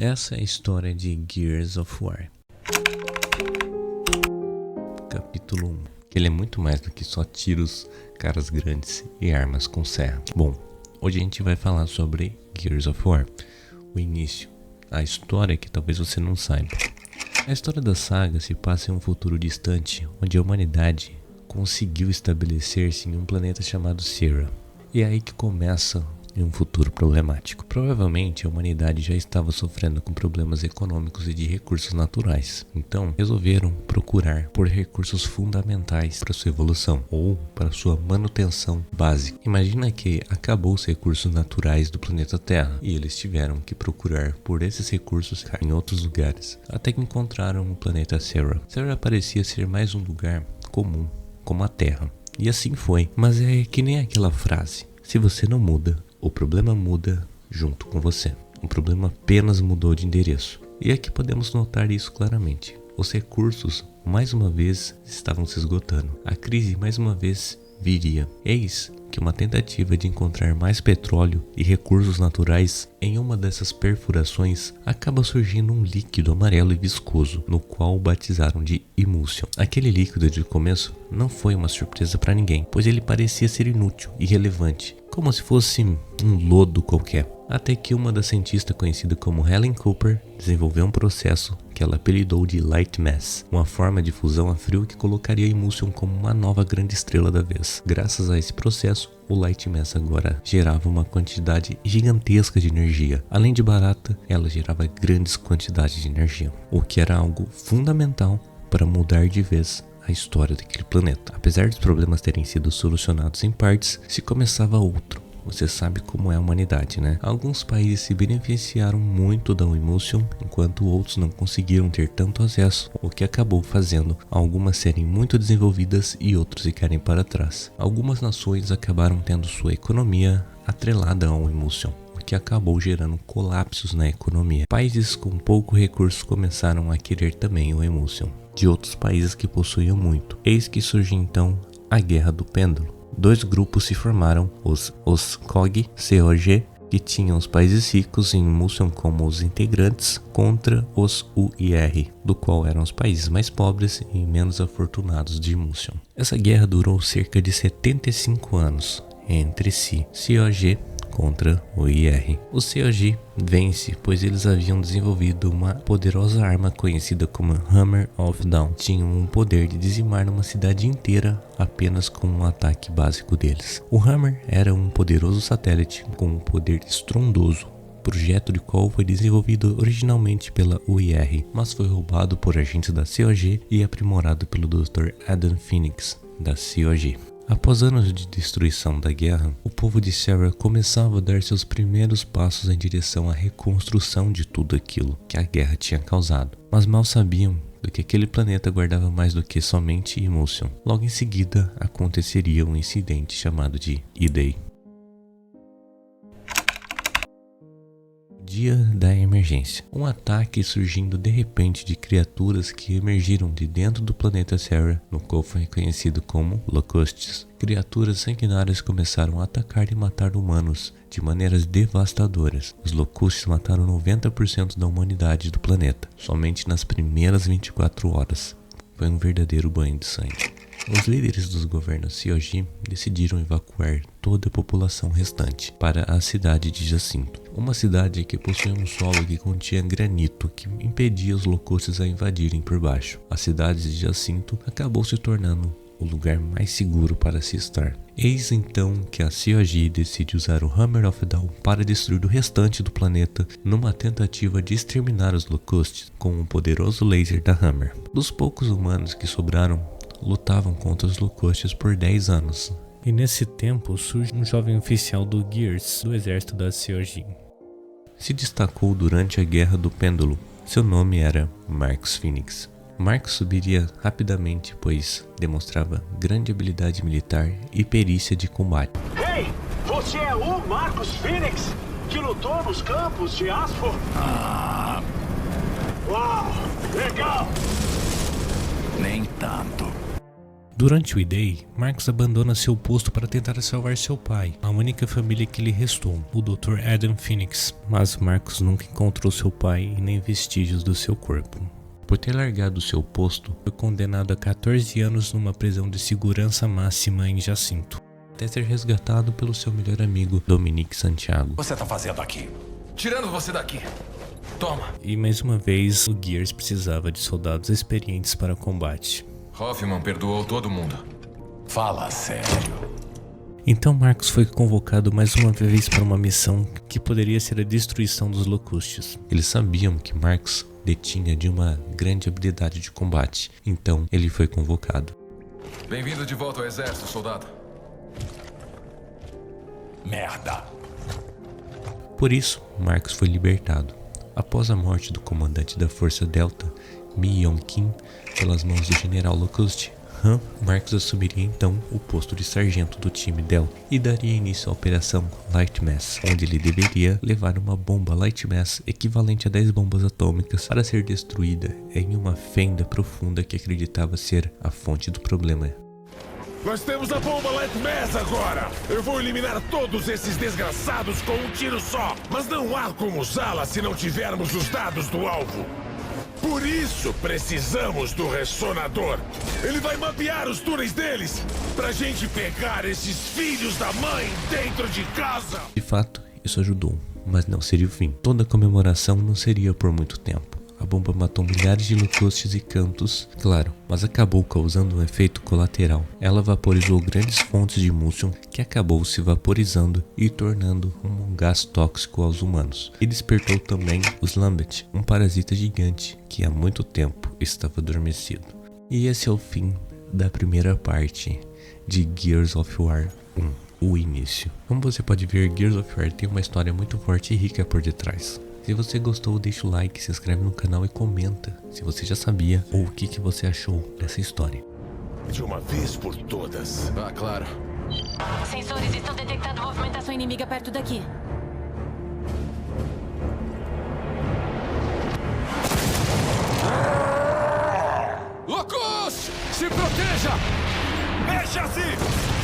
Essa é a história de Gears of War. Capítulo 1. Ele é muito mais do que só tiros, caras grandes e armas com serra. Bom, hoje a gente vai falar sobre Gears of War. O início, a história que talvez você não saiba. A história da saga se passa em um futuro distante, onde a humanidade conseguiu estabelecer-se em um planeta chamado Sierra. E é aí que começa em um futuro problemático. Provavelmente a humanidade já estava sofrendo com problemas econômicos e de recursos naturais. Então resolveram procurar por recursos fundamentais para sua evolução ou para sua manutenção básica. Imagina que acabou os recursos naturais do planeta Terra e eles tiveram que procurar por esses recursos em outros lugares, até que encontraram o planeta Sierra. Sierra parecia ser mais um lugar comum, como a Terra. E assim foi. Mas é que nem aquela frase: se você não muda, o problema muda junto com você. O problema apenas mudou de endereço. E aqui podemos notar isso claramente. Os recursos, mais uma vez, estavam se esgotando. A crise, mais uma vez, viria. Eis que uma tentativa de encontrar mais petróleo e recursos naturais em uma dessas perfurações acaba surgindo um líquido amarelo e viscoso, no qual batizaram de Emulsion. Aquele líquido de começo não foi uma surpresa para ninguém, pois ele parecia ser inútil e irrelevante, como se fosse um lodo qualquer. Até que uma das cientistas conhecida como Helen Cooper desenvolveu um processo que ela apelidou de Light Mass, uma forma de fusão a frio que colocaria a Emulsion como uma nova grande estrela da vez. Graças a esse processo, o Light Mass agora gerava uma quantidade gigantesca de energia. Além de barata, ela gerava grandes quantidades de energia, o que era algo fundamental para mudar de vez a história daquele planeta. Apesar dos problemas terem sido solucionados em partes, se começava outro. Você sabe como é a humanidade, né? Alguns países se beneficiaram muito da Emulsion, enquanto outros não conseguiram ter tanto acesso, o que acabou fazendo algumas serem muito desenvolvidas e outros ficarem para trás. Algumas nações acabaram tendo sua economia atrelada ao Emulsion, o que acabou gerando colapsos na economia. Países com pouco recurso começaram a querer também o Emulsion de outros países que possuíam muito. Eis que surge então a Guerra do Pêndulo. Dois grupos se formaram, os COG, que tinham os países ricos em Emulsion como os integrantes, contra os UIR, do qual eram os países mais pobres e menos afortunados de Emulsion. Essa guerra durou cerca de 75 anos entre si, COG contra o IR. O COG vence, pois eles haviam desenvolvido uma poderosa arma conhecida como Hammer of Dawn. Tinham um poder de dizimar uma cidade inteira apenas com um ataque básico deles. O Hammer era um poderoso satélite com um poder estrondoso, projeto de qual foi desenvolvido originalmente pela UIR, mas foi roubado por agentes da COG e aprimorado pelo Dr. Adam Phoenix, da COG. Após anos de destruição da guerra, o povo de Sierra começava a dar seus primeiros passos em direção à reconstrução de tudo aquilo que a guerra tinha causado. Mas mal sabiam do que aquele planeta guardava mais do que somente Emulsion. Logo em seguida, aconteceria um incidente chamado de E-Day. Dia da emergência. Um ataque surgindo de repente de criaturas que emergiram de dentro do planeta Sierra, no qual foi conhecido como Locusts. Criaturas sanguinárias começaram a atacar e matar humanos de maneiras devastadoras. Os Locusts mataram 90% da humanidade do planeta, somente nas primeiras 24 horas. Foi um verdadeiro banho de sangue. Os líderes dos governos COG decidiram evacuar toda a população restante para a cidade de Jacinto, uma cidade que possuía um solo que continha granito que impedia os Locusts a invadirem por baixo. A cidade de Jacinto acabou se tornando o lugar mais seguro para se estar. Eis então que a COG decide usar o Hammer of Dawn para destruir o restante do planeta numa tentativa de exterminar os Locusts com um poderoso laser da Hammer. Dos poucos humanos que sobraram, lutavam contra os Locusts por 10 anos. E nesse tempo surge um jovem oficial do Gears, do exército da COG. Se destacou durante a Guerra do Pêndulo. Seu nome era Marcus Phoenix. Marcus subiria rapidamente, pois demonstrava grande habilidade militar e perícia de combate. Ei, você é o Marcus Phoenix, que lutou nos campos de Asphalt? Uau, legal! Nem tanto. Durante o E-Day, Marcus abandona seu posto para tentar salvar seu pai, a única família que lhe restou, o Dr. Adam Phoenix, mas Marcus nunca encontrou seu pai e nem vestígios do seu corpo. Por ter largado seu posto, foi condenado a 14 anos numa prisão de segurança máxima em Jacinto, até ser resgatado pelo seu melhor amigo, Dominique Santiago. O que você tá fazendo aqui? Tirando você daqui. Toma. E mais uma vez, o Gears precisava de soldados experientes para combate. Hoffman perdoou todo mundo. Fala sério. Então Marcus foi convocado mais uma vez para uma missão que poderia ser a destruição dos Locustes. Eles sabiam que Marcus detinha de uma grande habilidade de combate, então ele foi convocado. Bem-vindo de volta ao exército, soldado. Merda. Por isso, Marcus foi libertado. Após a morte do comandante da Força Delta, Mi Yong-kim, pelas mãos do general Locuste, Marcus assumiria então o posto de sargento do time Delta e daria início à operação Light Mass, onde ele deveria levar uma bomba Light Mass equivalente a 10 bombas atômicas para ser destruída em uma fenda profunda que acreditava ser a fonte do problema. Nós temos a bomba Light Mass agora! Eu vou eliminar todos esses desgraçados com um tiro só! Mas não há como usá-la se não tivermos os dados do alvo! Por isso precisamos do ressonador! Ele vai mapear os túneis deles! Pra gente pegar esses filhos da mãe dentro de casa! De fato, isso ajudou, mas não seria o fim. Toda a comemoração não seria por muito tempo. A bomba matou milhares de Locustes e Cantos, claro, mas acabou causando um efeito colateral. Ela vaporizou grandes fontes de Mulsion, que acabou se vaporizando e tornando um gás tóxico aos humanos. E despertou também os Lambent, um parasita gigante que há muito tempo estava adormecido. E esse é o fim da primeira parte de Gears of War 1, o início. Como você pode ver, Gears of War tem uma história muito forte e rica por detrás. Se você gostou, deixa o like, se inscreve no canal e comenta se você já sabia ou o que você achou dessa história. De uma vez por todas. Ah, claro. Sensores estão detectando movimentação inimiga perto daqui. Locus! Se proteja! Mexa-se!